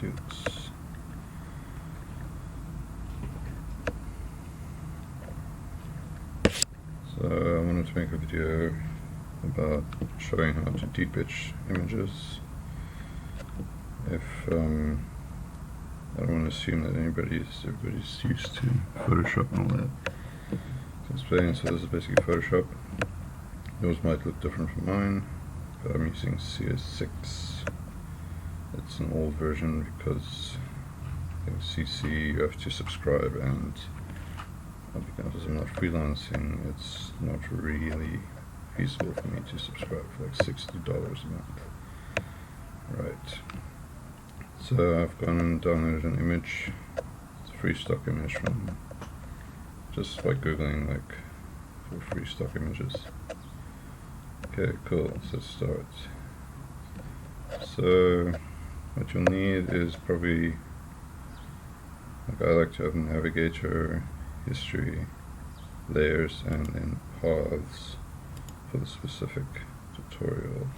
do this. So I wanted to make a video about showing how to deep etch images. If I don't want to assume that everybody's used to Photoshop and all that. So explain. So this is basically Photoshop. Yours might look different from mine, but I'm using CS6. It's an old version because I think CC you have to subscribe, and because I'm not freelancing, it's not really feasible for me to subscribe for like $60 a month. Right. So I've gone and downloaded an image. It's a free stock image from just by googling like for free stock images. Okay, cool. So let's start. So what you'll need is probably, like I like to have a navigator, history, layers, and then paths for the specific tutorial.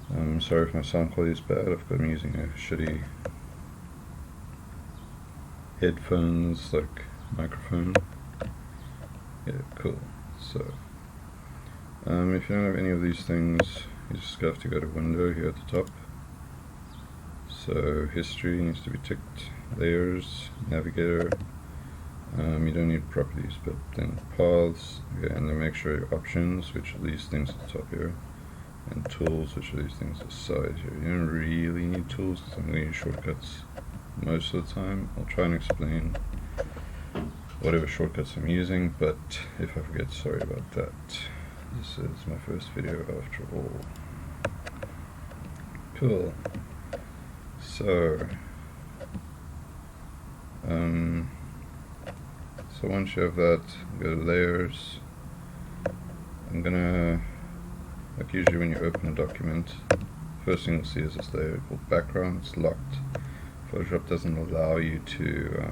I'm sorry if my sound quality is bad. I'm using a shitty headphones like microphone. Yeah, cool. So if you don't have any of these things, you just have to go to Window here at the top. So history needs to be ticked, layers, navigator. You don't need properties, but then paths, okay, and then make sure your options, which are these things at the top here, and tools, which are these things at the side here. You don't really need tools because I'm going to use shortcuts most of the time. I'll try and explain whatever shortcuts I'm using, but if I forget, sorry about that. This is my first video after all. Cool. So so once you have that, go to layers. I'm gonna, like usually when you open a document, first thing you'll see is this layer called background. It's locked. Photoshop doesn't allow you to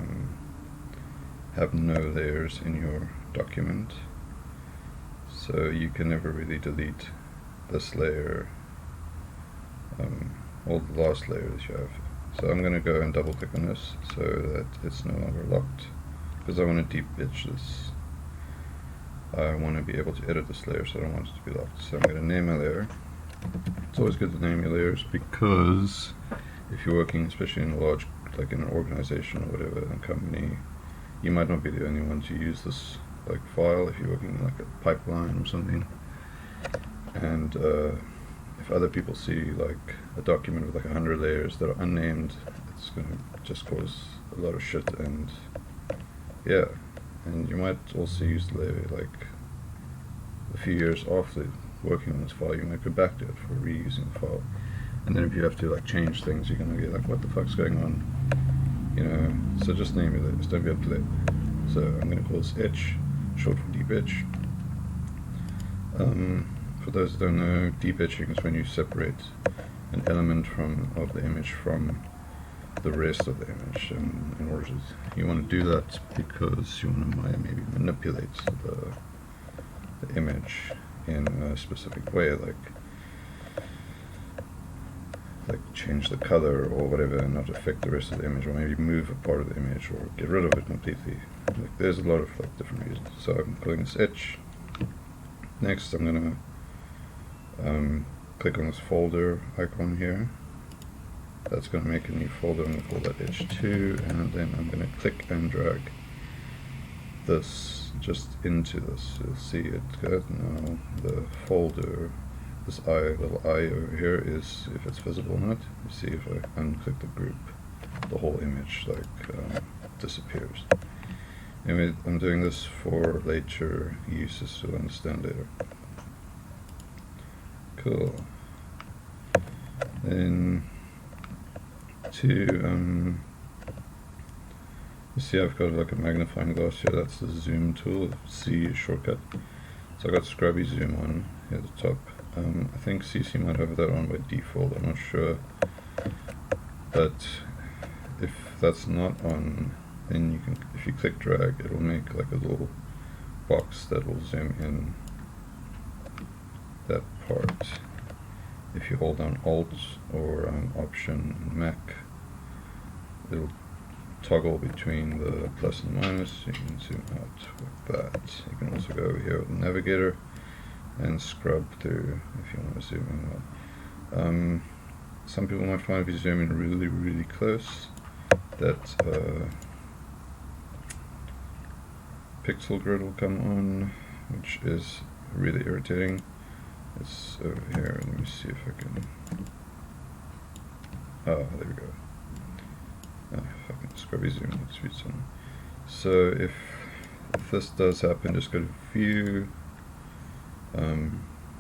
have no layers in your document, so you can never really delete this layer or the last layer that you have. So I'm going to go and double click on this so that it's no longer locked, because I want to deep etch this. I want to be able to edit this layer, so I don't want it to be locked. So I'm going to name my layer. It's always good to name your layers, because if you're working especially in a large, like in an organization or whatever, a company, you might not be the only one to use this like file if you're working in like a pipeline or something. And if other people see like a document with like 100 layers that are unnamed, it's going to just cause a lot of shit. And yeah, and you might also use the layer like a few years after working on this file. You might go back to it for reusing the file, and then if you have to like change things, you're going to get like, what the fuck's going on, you know. So just name your layers, don't be up to date. So I'm going to call this etch, short for deep etch. For those that don't know, deep etching is when you separate an element of the image from the rest of the image, and in order to, you want to do that because you want to maybe manipulate the image in a specific way, like change the color or whatever and not affect the rest of the image, or maybe move a part of the image or get rid of it completely. Like, there's a lot of like different reasons. So I'm calling this etch. Next I'm going to click on this folder icon here. That's going to make a new folder. I'm going to call that etch2, and then I'm going to click and drag this just into this. You'll see it good now. The folder, this little eye over here, is if it's visible or not. You see if I unclick the group, the whole image like disappears. Anyway, I'm doing this for later uses to understand later. Cool. Then you see I've got like a magnifying glass here. That's the zoom tool, C shortcut. So I got scrubby zoom on here at the top. I think CC might have that on by default, I'm not sure. But if that's not on, then you can, if you click drag, it will make like a little box that will zoom in that part. if you hold down Alt or Option in Mac, it'll toggle between the plus and minus. You can zoom out with that. You can also go over here with the navigator and scrub through if you want to zoom in more. Some people might find if you zoom in really, really close that pixel grid will come on, which is really irritating. It's over here. Let me see if I can. Oh, there we go. If I can scrubby zoom, let's read some. So if this does happen, just go to View,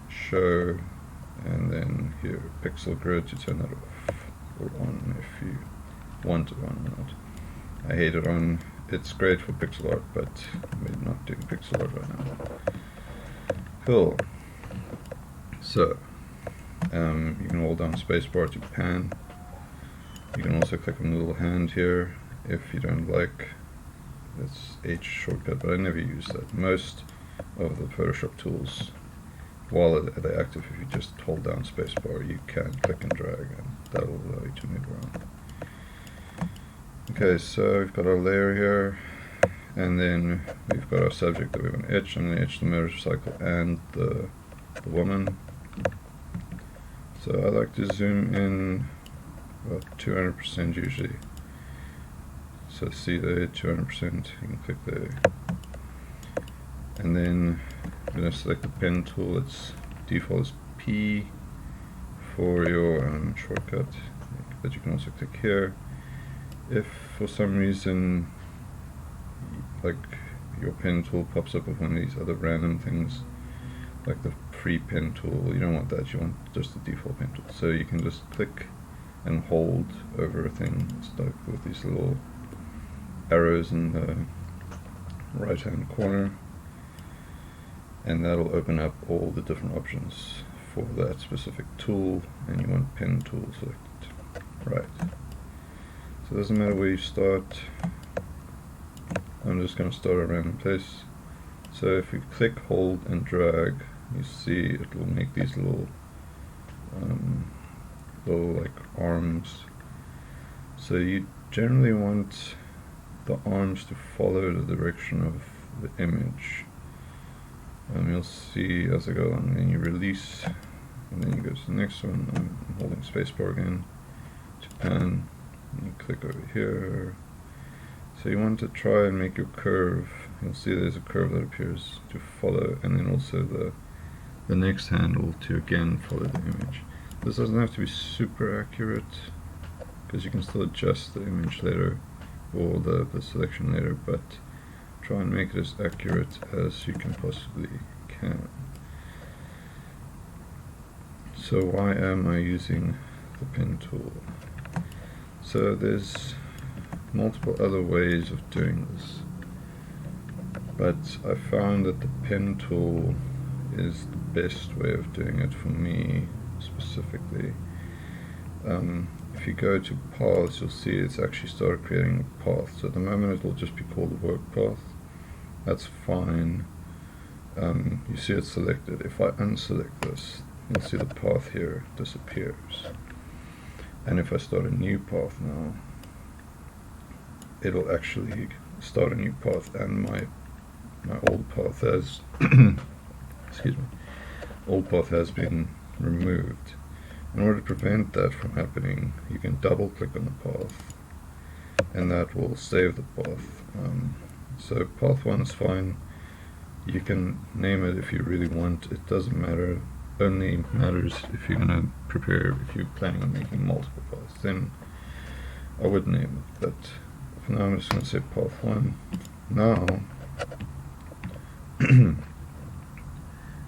Show, and then here Pixel Grid to turn that off or on if you want it on or not. I hate it on. It's great for pixel art, but we're not doing pixel art right now. Cool. So you can hold down spacebar to pan. You can also click on the little hand here if you don't like this H shortcut, but I never use that. Most of the Photoshop tools, while they're active, if you just hold down spacebar, you can click and drag, and that will allow you to move around. Okay, so we've got our layer here, and then we've got our subject that we want to etch. I'm going to etch the motorcycle and the woman. So I like to zoom in about 200% usually. So see there, 200%, you can click there. And then I'm going to select the pen tool. Its default is P for your shortcut, but you can also click here. If for some reason like your pen tool pops up with one of these other random things like the free pen tool, you don't want that, you want just the default pen tool. So you can just click and hold over a thing. It's like with these little arrows in the right hand corner, and that'll open up all the different options for that specific tool, and you want pen tool selected. Right. So it doesn't matter where you start. I'm just going to start at a random place. So if you click, hold, and drag, you see it will make these little like arms. So you generally want the arms to follow the direction of the image. You'll see as I go along, then you release, and then you go to the next one. I'm holding spacebar again to pan. You click over here. So you want to try and make your curve. You'll see there's a curve that appears to follow, and then also the next handle to again follow the image. This doesn't have to be super accurate, because you can still adjust the image later or the selection later, but try and make it as accurate as you can possibly can. So why am I using the pen tool? So there's multiple other ways of doing this, but I found that the pen tool is the best way of doing it for me specifically. If you go to paths, you'll see it's actually started creating a path. So at the moment it will just be called the work path. That's fine. You see it's selected. If I unselect this, you'll see the path here disappears. And if I start a new path now, it'll actually start a new path, and my old path has excuse me, old path has been removed. In order to prevent that from happening, you can double click on the path, and that will save the path. So path 1 is fine. You can name it if you really want. It doesn't matter. Only matters if you're gonna prepare, if you're planning on making multiple paths, then I would name it. But for now I'm just gonna say path 1. Now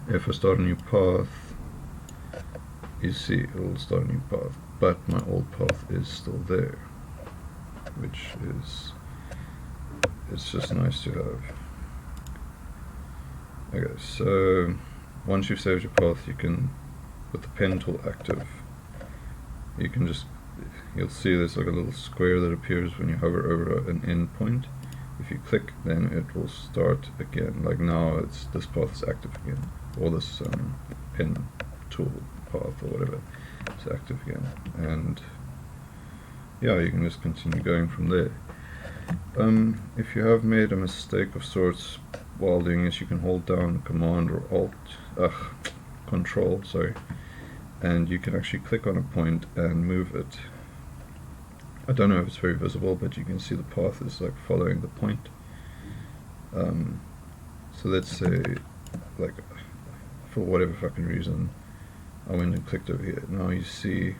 if I start a new path, you see it will start a new path, but my old path is still there, which is, it's just nice to have. Okay, so once you've saved your path, you can, with the pen tool active, you can just, you'll see there's like a little square that appears when you hover over an endpoint. If you click, then it will start again. Like now, this path is active again, or this pen tool. path or whatever is active again, and yeah, you can just continue going from there. If you have made a mistake of sorts while doing this, you can hold down Command or Control, sorry, and you can actually click on a point and move it. I don't know if it's very visible, but you can see the path is like following the point. So let's say, like, for whatever fucking reason, I went and clicked over here. Now you see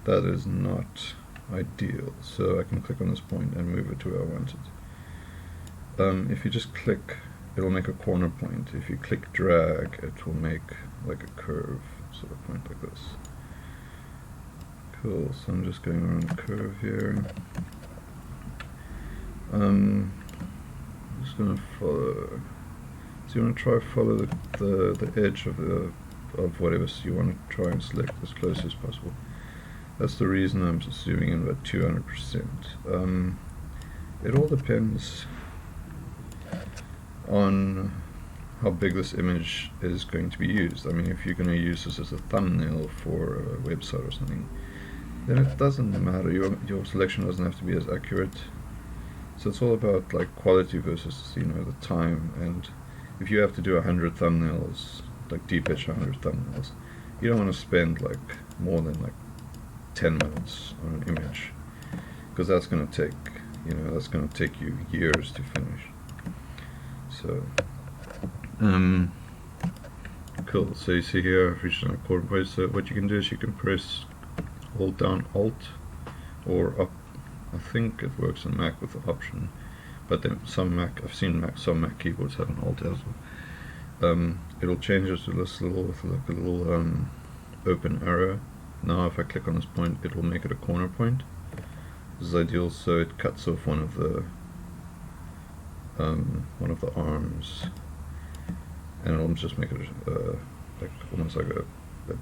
that is not ideal, so I can click on this point and move it to where I want it. If you just click, it'll make a corner point. If you click drag, it will make like a curve sort of point like this. Cool, so I'm just going around the curve here. I'm just going to follow. So you want to try follow the edge of whatever you want to try and select as close as possible. That's the reason I'm zooming in about 200%. It all depends on how big this image is going to be used. I mean, if you're going to use this as a thumbnail for a website or something, then it doesn't matter. Your selection doesn't have to be as accurate. So it's all about like quality versus, you know, the time. And if you have to do 100 thumbnails, like deep-etch 100 thumbnails, you don't want to spend like more than like 10 minutes on an image, because that's going to take, you know, that's going to take you years to finish. So cool. So you see here I've reached an corner point. So what you can do is you can hold down Alt or up. I think it works on Mac with the option, but then I've seen some Mac keyboards have an Alt as well. It'll change it to this little, with like a little open arrow. Now if I click on this point, it will make it a corner point. This is ideal, so it cuts off one of the arms, and it'll just make it like almost like a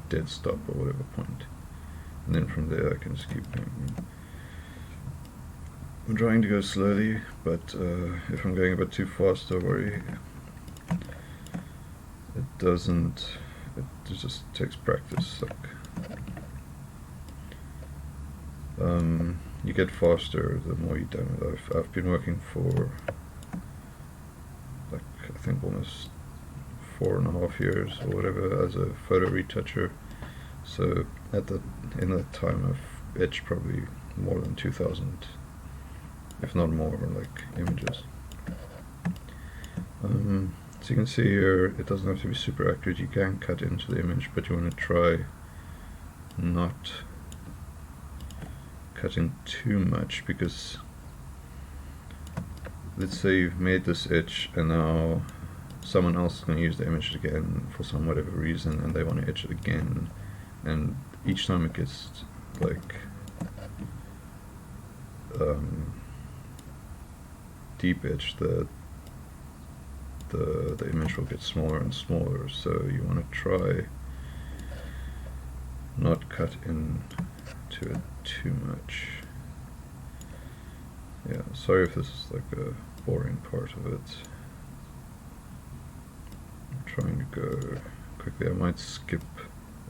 dead stop or whatever point. And then from there I can just keep going. I'm trying to go slowly, but if I'm going a bit too fast, don't worry. It doesn't. It just takes practice. Like, you get faster the more you do it. I've been working for like I think almost 4.5 years or whatever as a photo retoucher. So in that time I've etched probably more than 2,000, if not more, like images. So you can see here, it doesn't have to be super accurate. You can cut into the image, but you want to try not cutting too much, because let's say you've made this etch and now someone else is going to use the image again for some whatever reason, and they want to etch it again, and each time it gets like deep etch, the image will get smaller and smaller. So you want to try not cut into it too much. Yeah, sorry if this is like a boring part of it. I'm trying to go quickly. I might skip,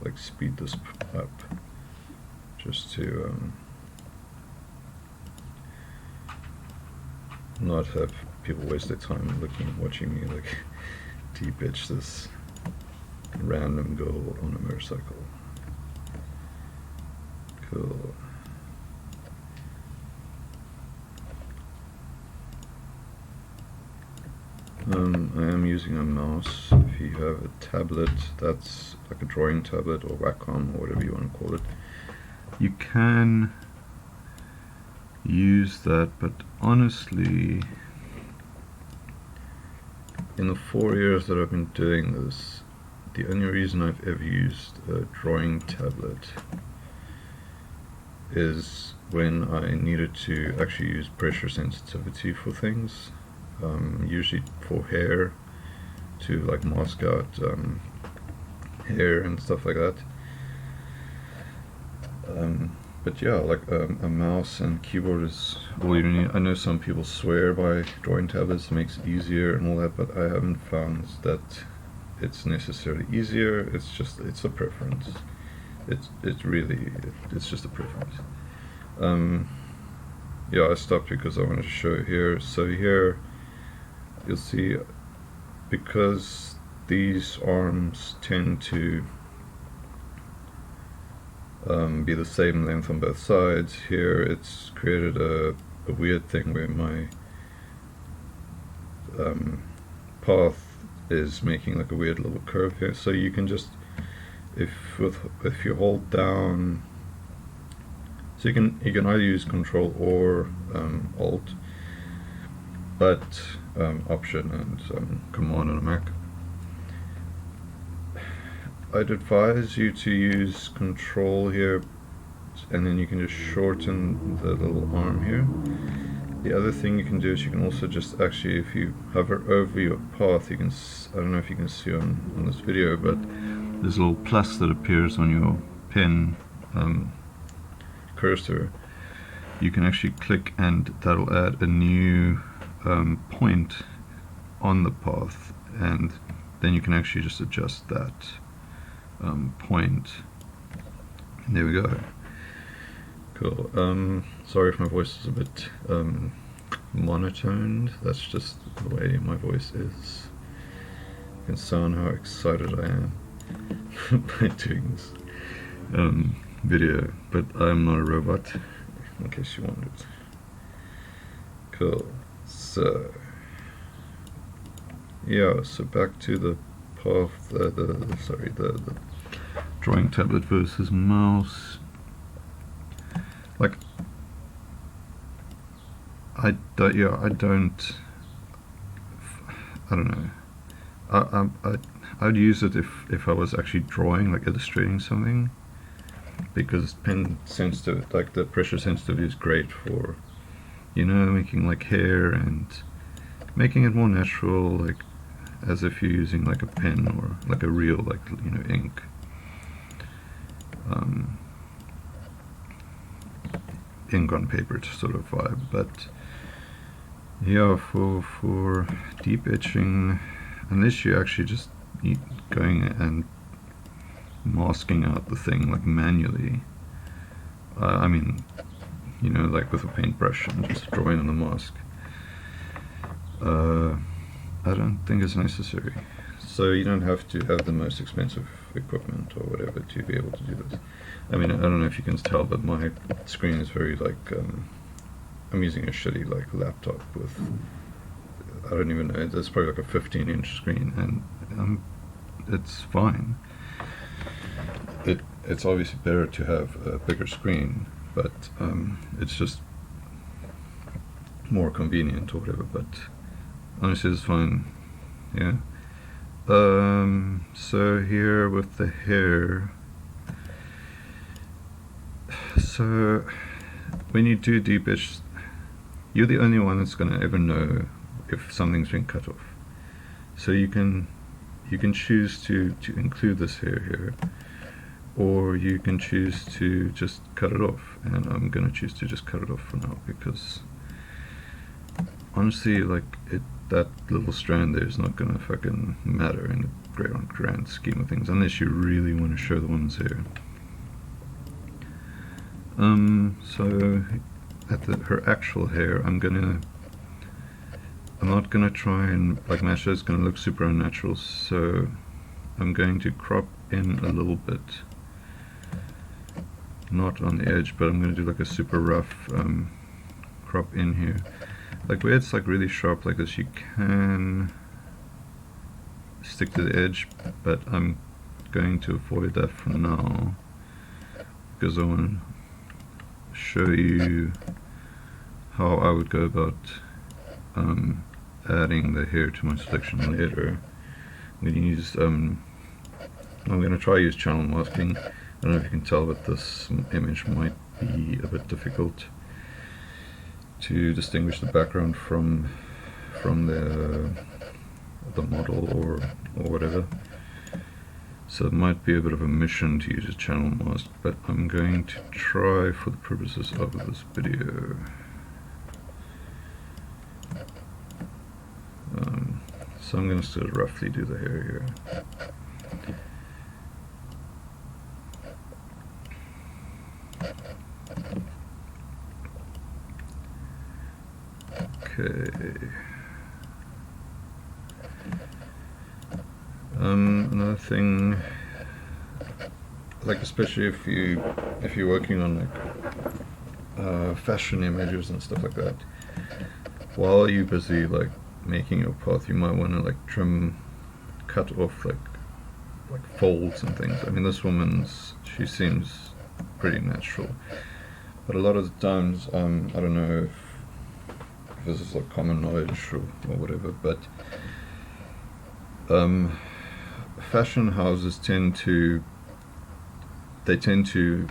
like speed this up just to not have people waste their time watching me like deep etch this random girl on a motorcycle. Cool. I am using a mouse. If you have a tablet that's like a drawing tablet or Wacom or whatever you want to call it, you can use that, but honestly, in the 4 years that I've been doing this, the only reason I've ever used a drawing tablet is when I needed to actually use pressure sensitivity for things, usually for hair, to like mask out hair and stuff like that. But yeah, like a mouse and keyboard is all you need. I know some people swear by drawing tablets, it makes it easier and all that, but I haven't found that it's necessarily easier. It's a preference. It's really it's just a preference. Yeah, I stopped because I wanted to show here. So here you'll see, because these arms tend to be the same length on both sides, here it's created a weird thing where my path is making like a weird little curve here. So you can just, if you hold down, so you can either use Control or Alt, but Option and Command on a Mac. I'd advise you to use Control here, and then you can just shorten the little arm here. The other thing you can do is you can also just actually, if you hover over your path, you can, I don't know if you can see on this video, but there's a little plus that appears on your pen cursor. You can actually click and that'll add a new point on the path, and then you can actually just adjust that point. And there we go. Cool. Sorry if my voice is a bit monotoned. That's just the way my voice is. You can sound how excited I am by doing this video, but I'm not a robot, in case you wondered. Cool. So yeah, so back to the path, the drawing tablet versus mouse. Like, I don't know. I'd use it if I was actually drawing, like illustrating something, because pen sensitive, like the pressure sensitivity is great for, you know, making like hair and making it more natural, like as if you're using like a pen or like a real, like, you know, ink. Ink on paper sort of vibe. But yeah, for deep etching, unless you actually just going and masking out the thing like manually, I mean, you know, like with a paintbrush and just drawing on the mask, I don't think it's necessary. So you don't have to have the most expensive equipment or whatever to be able to do this. I mean, I don't know if you can tell, but my screen is very like, I'm using a shitty like laptop with, I don't even know, it's probably like a 15-inch screen, and it's fine. It's obviously better to have a bigger screen, but it's just more convenient or whatever, but honestly it's fine. Yeah. So here with the hair, so when you do deep etch, you're the only one that's going to ever know if something's been cut off. So you can choose to include this hair here, or you can choose to just cut it off, and I'm going to choose to just cut it off for now, because honestly, like, that little strand there is not going to fucking matter in the grand scheme of things, unless you really want to show the woman's hair. So at her actual hair, I'm not gonna try and like match it. It's gonna look super unnatural, so I'm going to crop in a little bit, not on the edge, but I'm gonna do like a super rough crop in here. Like where it's like really sharp like this, you can stick to the edge, but I'm going to avoid that for now, because I want to show you how I would go about adding the hair to my selection later. I'm going to try use channel masking. I don't know if you can tell, but this image might be a bit difficult to distinguish the background from the model or whatever. So it might be a bit of a mission to use a channel mask, but I'm going to try for the purposes of this So I'm going to sort of roughly do the hair here. Okay. Another thing, like especially if you're working on like fashion images and stuff like that, while you're busy like making your path, you might want to like cut off like folds and things. I mean, this woman's, she seems pretty natural, but a lot of the times, I don't know if this is like common knowledge or whatever, but fashion houses tend to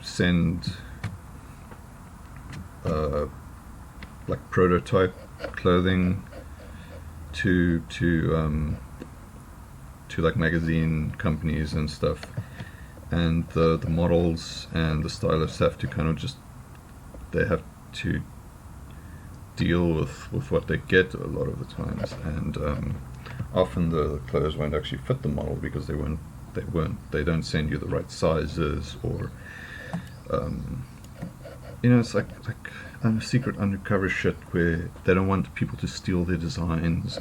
send like prototype clothing to like magazine companies and stuff, and the models and the stylists have to kind of just, they have to deal with what they get a lot of the times, and often the clothes won't actually fit the model because they don't send you the right sizes, or you know, it's like secret undercover shit where they don't want people to steal their designs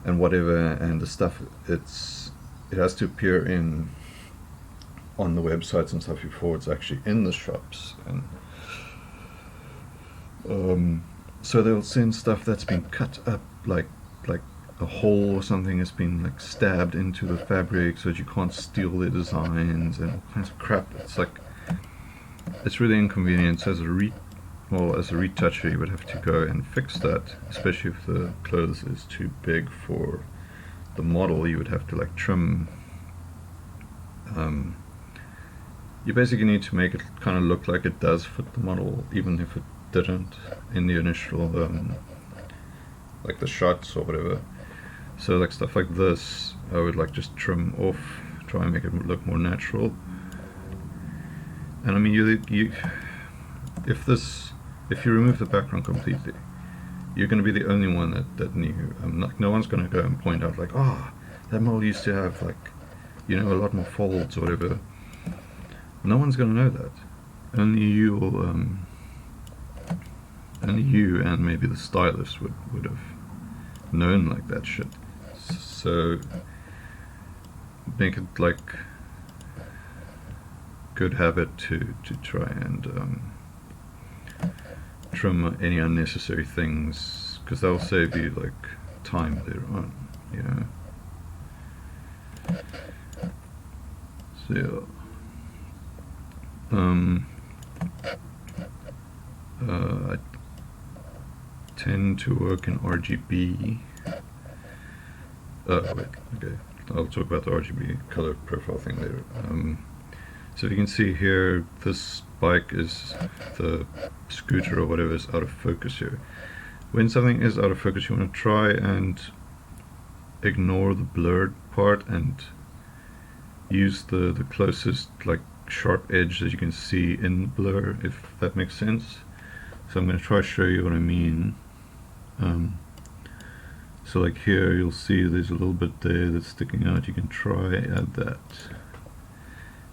and whatever, and the stuff, it has to appear on the websites and stuff before it's actually in the shops, and so they'll send stuff that's been cut up, like a hole or something has been like stabbed into the fabric so that you can't steal their designs and all kinds of crap. It's like, it's really inconvenient. So as a retoucher, you would have to go and fix that, especially if the clothes is too big for the model. You would have to like trim. You basically need to make it kind of look like it does fit the model, even if it didn't in the initial like the shots or whatever. So like stuff like this, I would like just trim off, try and make it look more natural. And I mean, if you remove the background completely, you're going to be the only one that knew. Like, no one's going to go and point out like, oh, that model used to have like, you know, a lot more folds or whatever. No one's going to know that. Only you and maybe the stylist would have known like that shit. So make it like good habit to try and trim any unnecessary things, because they'll save you like time later on, you know. So yeah. I tend to work in RGB. Wait, okay, I'll talk about the RGB color profile thing later. So you can see here, this bike is, the scooter or whatever is out of focus here. When something is out of focus, you want to try and ignore the blurred part and use the closest like sharp edge that you can see in the blur, if that makes sense. So I'm going to try to show you what I mean. So like here, you'll see there's a little bit there that's sticking out. You can try add that.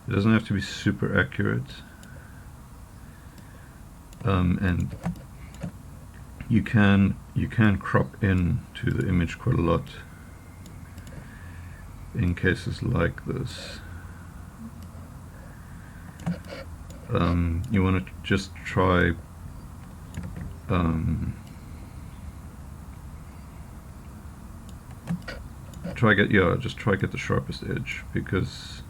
It doesn't have to be super accurate, and you can crop in to the image quite a lot in cases like this. You want to just try get the sharpest edge, because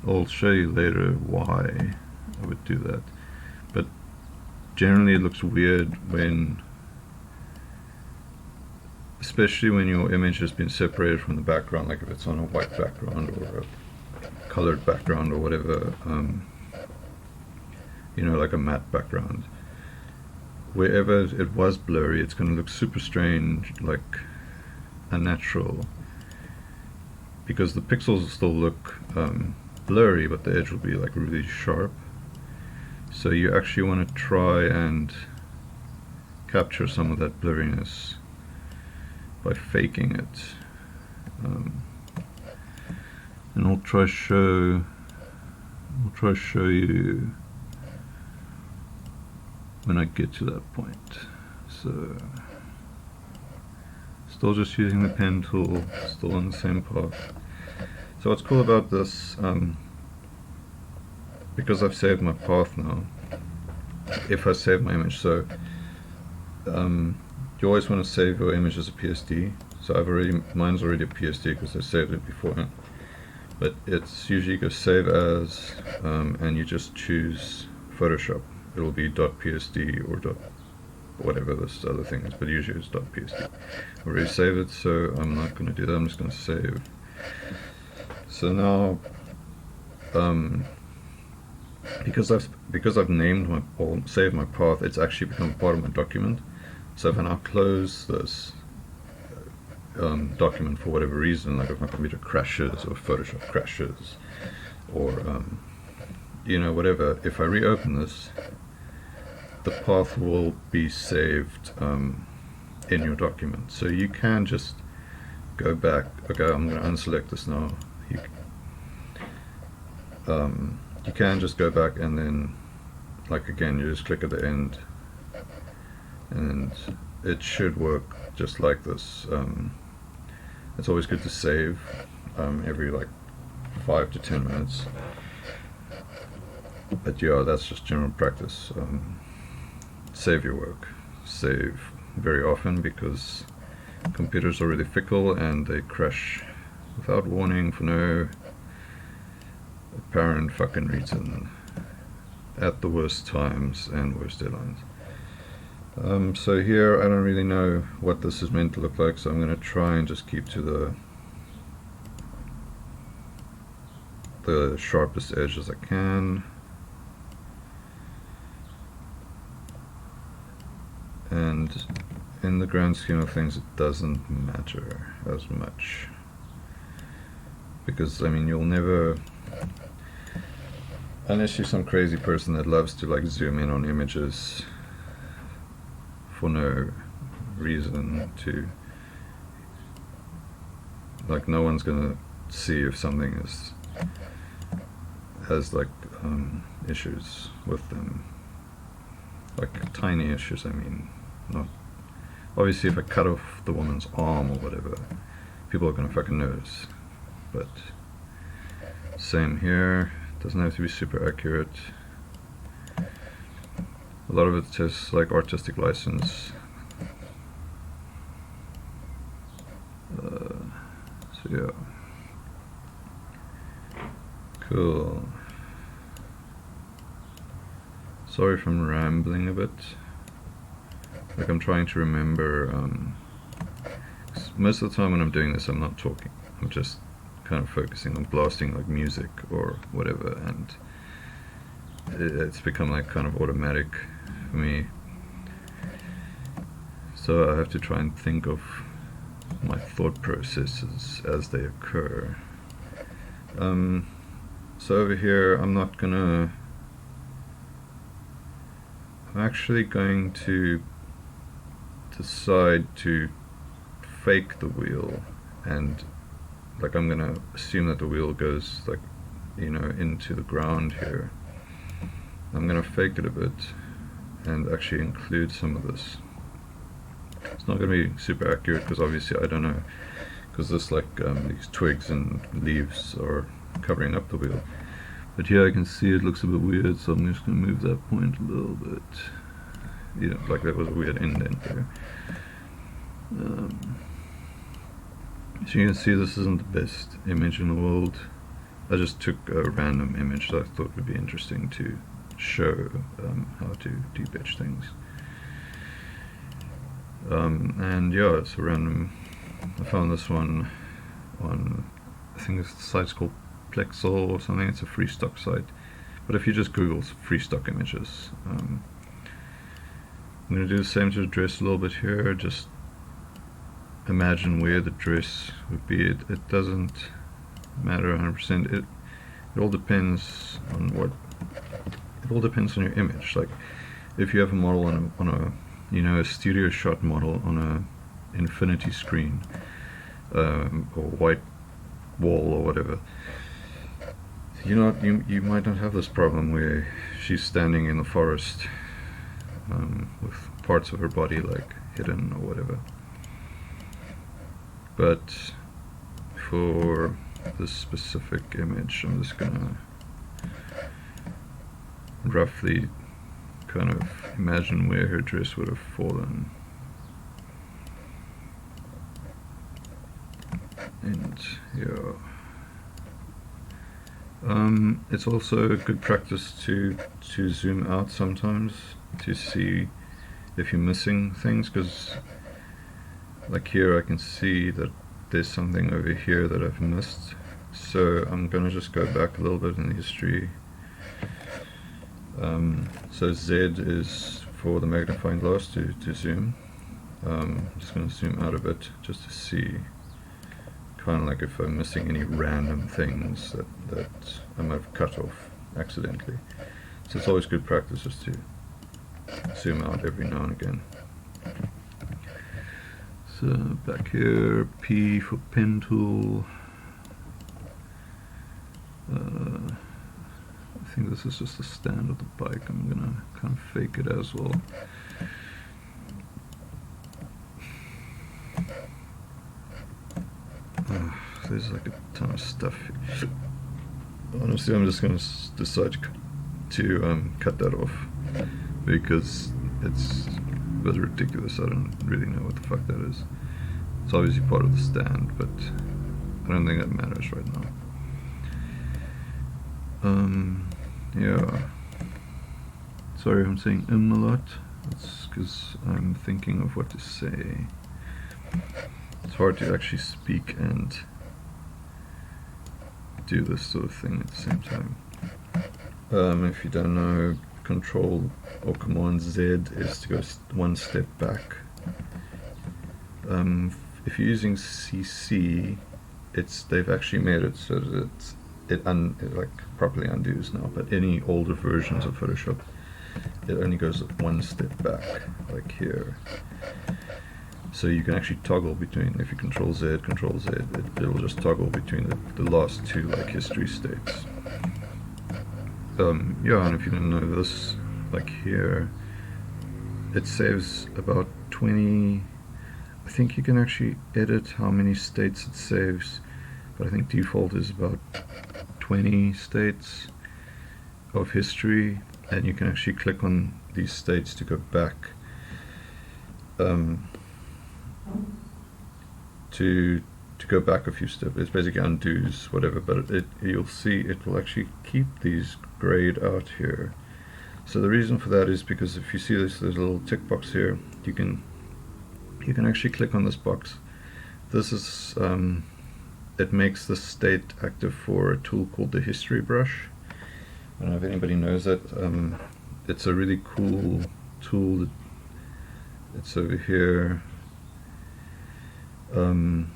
I'll show you later why I would do that. But generally it looks weird when, especially when your image has been separated from the background, like if it's on a white background or a colored background or whatever, you know, like a matte background. Wherever it was blurry, it's going to look super strange, like unnatural, because the pixels will still look blurry, but the edge will be like really sharp. So you actually want to try and capture some of that blurriness by faking it. And I'll try show you when I get to that point. So still just using the pen tool, still on the same path. So what's cool about this, because I've saved my path now, if I save my image, so you always want to save your image as a PSD. So mine's already a PSD because I saved it beforehand. But it's usually go save as, and you just choose Photoshop. It'll be .psd or whatever this other thing is, but usually it's .psd. I already saved it, so I'm not going to do that. I'm just going to save. So now, because I've named my or saved my path, it's actually become part of my document. So if I now close this document for whatever reason, like if my computer crashes or Photoshop crashes or you know, whatever, if I reopen this, the path will be saved in your document. So you can just go back. Okay, I'm going to unselect this now. You can just go back and then, like again, you just click at the end and it should work just like this. It's always good to save every like 5 to 10 minutes. But yeah, that's just general practice. Save your work. Save very often because computers are really fickle and they crash without warning for no apparent fucking reason at the worst times and worst deadlines. So here I don't really know what this is meant to look like, so I'm going to try and just keep to the sharpest edge as I can. And in the grand scheme of things, it doesn't matter as much, because I mean, you'll never, unless you're some crazy person that loves to like zoom in on images for no reason, to like, no one's gonna see if something has like issues with them, like tiny issues. I mean, not obviously if I cut off the woman's arm or whatever, people are gonna fucking notice. But same here, doesn't have to be super accurate. A lot of it's just like artistic license. So yeah, cool. Sorry if I'm rambling a bit. Like, I'm trying to remember. Most of the time when I'm doing this, I'm not talking. I'm just kind of focusing on blasting like music or whatever, and it's become like kind of automatic for me. So I have to try and think of my thought processes as they occur. So over here, I'm actually going to decide to fake the wheel, and like I'm gonna assume that the wheel goes like, you know, into the ground here. I'm gonna fake it a bit and actually include some of this. It's not gonna be super accurate because obviously I don't know, because this like these twigs and leaves are covering up the wheel. But here I can see it looks a bit weird, so I'm just gonna move that point a little bit. You know, like that was a weird indent there. So you can see this isn't the best image in the world. I just took a random image that I thought would be interesting to show how to deep etch things. And yeah, it's a random. I found this one on, I think the site's called Plexel or something. It's a free stock site. But if you just Google free stock images, I'm going to do the same to the dress a little bit here. Just imagine where the dress would be. It doesn't matter 100%. It all depends on what. It all depends on your image. Like, if you have a model on a you know, a studio shot model on a infinity screen, or white wall or whatever, you might not have this problem where she's standing in the forest with parts of her body like hidden or whatever. But for this specific image, I'm just gonna roughly kind of imagine where her dress would have fallen. And yeah, it's also a good practice to zoom out sometimes to see if you're missing things, because like here I can see that there's something over here that I've missed. So I'm gonna just go back a little bit in the history. So Z is for the magnifying glass to zoom. I'm just going to zoom out of it just to see kind of like if I'm missing any random things that I might have cut off accidentally. So it's always good practice just to zoom out every now and again. So back here, P for pen tool. I think this is just the stand of the bike. I'm gonna kind of fake it as well. There's like a ton of stuff here. Honestly, I'm just gonna decide to cut that off because it's a bit ridiculous. I don't really know what the fuck that is. It's obviously part of the stand, but I don't think that matters right now. Yeah. Sorry if I'm saying a lot. It's because I'm thinking of what to say. It's hard to actually speak and do this sort of thing at the same time. If you don't know, Control or Command Z is to go one step back. If you're using CC, they've actually made it so that it like properly undoes now, but any older versions of Photoshop, it only goes one step back, like here. So you can actually toggle between, if you Control Z, it'll just toggle between the last two like history states. Yeah, and if you didn't know this, like here, it saves about 20, I think you can actually edit how many states it saves, but I think default is about 20 states of history, and you can actually click on these states to go back to go back a few steps. It's basically undoes whatever, but you'll see it will actually keep these grayed out here. So the reason for that is because if you see this, there's a little tick box here. You can actually click on this box. This is it makes the state active for a tool called the history brush. I don't know if anybody knows that. It's a really cool tool. It's over here. I'm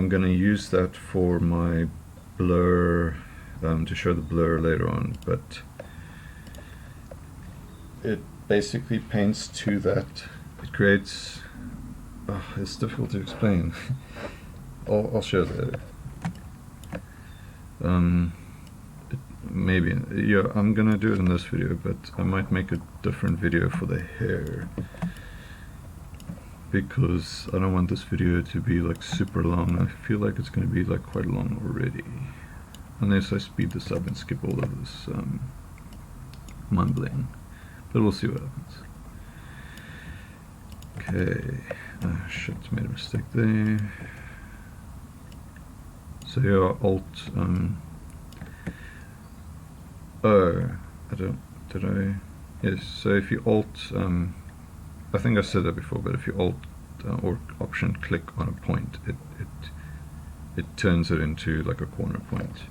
going to use that for my blur, to show the blur later on, but it basically paints to that. It creates, it's difficult to explain. I'll show that. Maybe, yeah, I'm gonna do it in this video, but I might make a different video for the hair, because I don't want this video to be like super long. I feel like it's gonna be like quite long already, unless I speed this up and skip all of this mumbling, but we'll see what happens. Okay, shit, made a mistake there. So yeah, Alt, yes, so if you Alt, I think I said that before, but if you Alt or Option click on a point, it turns it into like a corner point,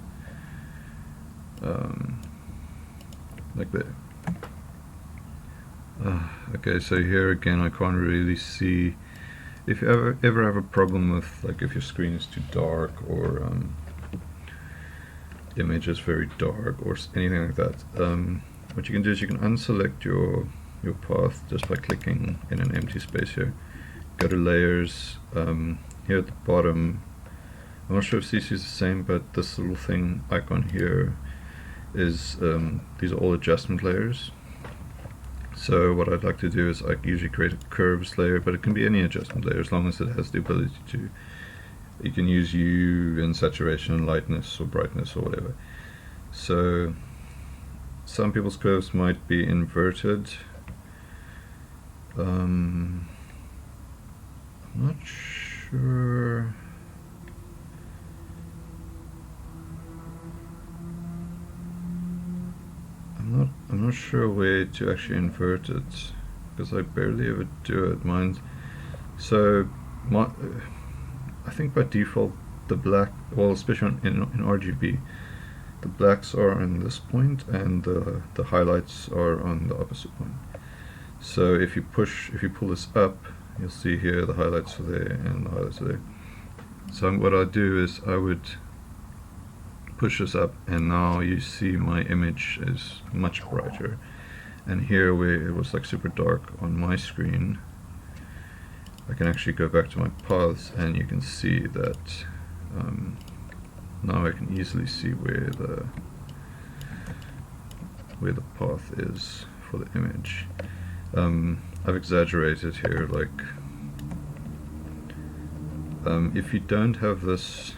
like that. Okay, so here again I can't really see. If you ever have a problem with, like, if your screen is too dark, or image is very dark, or anything like that, what you can do is you can unselect your path just by clicking in an empty space here. Go to layers, here at the bottom I'm not sure if CC is the same, but this little thing icon here is these are all adjustment layers. So what I'd like to do is I usually create a curves layer, but it can be any adjustment layer as long as it has the ability to. You can use hue and saturation and lightness or brightness or whatever. So some people's curves might be inverted. I'm not sure. I'm not sure where to actually invert it, because I barely ever do it. So I think by default the black, well, especially in RGB, the blacks are on this point and the highlights are on the opposite point. So if you pull this up, you'll see here the highlights are there and the highlights are there. So what I do is I would push this up, and now you see my image is much brighter. And here where it was like super dark on my screen, I can actually go back to my paths and you can see that now I can easily see where the path is for the image. I've exaggerated here, like if you don't have this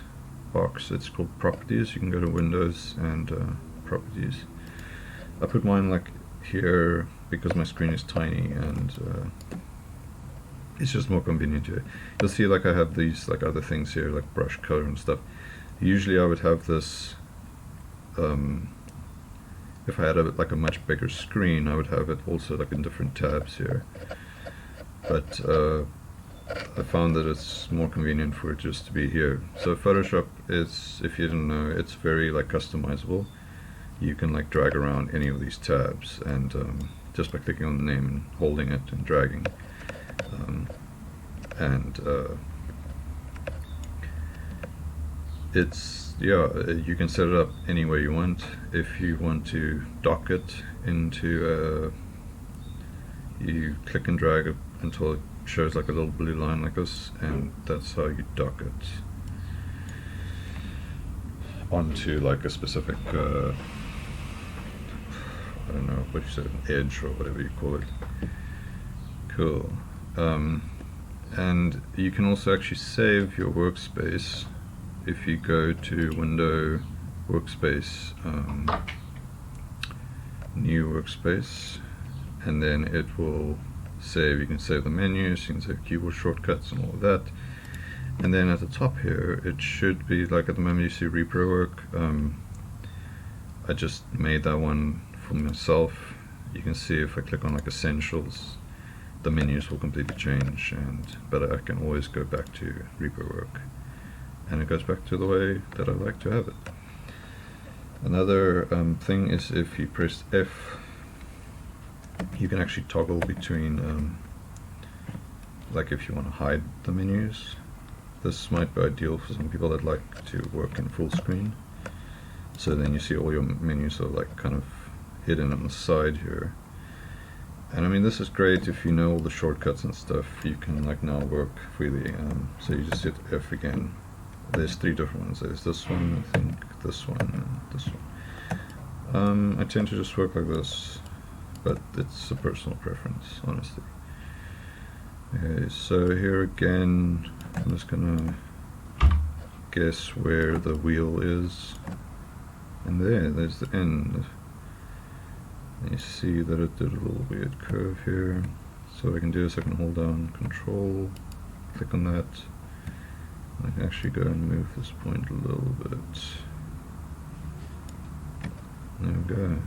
box, it's called properties. You can go to Windows and properties. I put mine like here because my screen is tiny and it's just more convenient here. You'll see like I have these like other things here like brush color and stuff. Usually I would have this if I had like a much bigger screen, I would have it also like in different tabs here, but I found that it's more convenient for it just to be here. So Photoshop is, if you didn't know, it's very like customizable. You can like drag around any of these tabs, and just by clicking on the name and holding it and dragging, it's, yeah, you can set it up any way you want. If you want to dock it into you click and drag it until it shows like a little blue line like this, and that's how you dock it onto like a specific I don't know what you said, an edge or whatever you call it. Cool. And you can also actually save your workspace if you go to Window, Workspace, New Workspace, and then it will save. You can save the menus, you can save keyboard shortcuts and all of that. And then at the top here, it should be like at the moment you see repro work. I just made that one for myself. You can see if I click on like essentials, the menus will completely change, but I can always go back to repro work, and it goes back to the way that I like to have it. Another thing is if you press F, you can actually toggle between like if you want to hide the menus. This might be ideal for some people that like to work in full screen, so then you see all your menus are like kind of hidden on the side here. And I mean, this is great if you know all the shortcuts and stuff. You can like now work freely. So you just hit F again. There's 3 different ones. There's this one, I think, this one, and this one. I tend to just work like this, but it's a personal preference, honestly. Okay, so here again, I'm just gonna guess where the wheel is, and there's the end. And you see that it did a little weird curve here. So what I can do is I can hold down Control, click on that. I can actually go and move this point a little bit. There we go.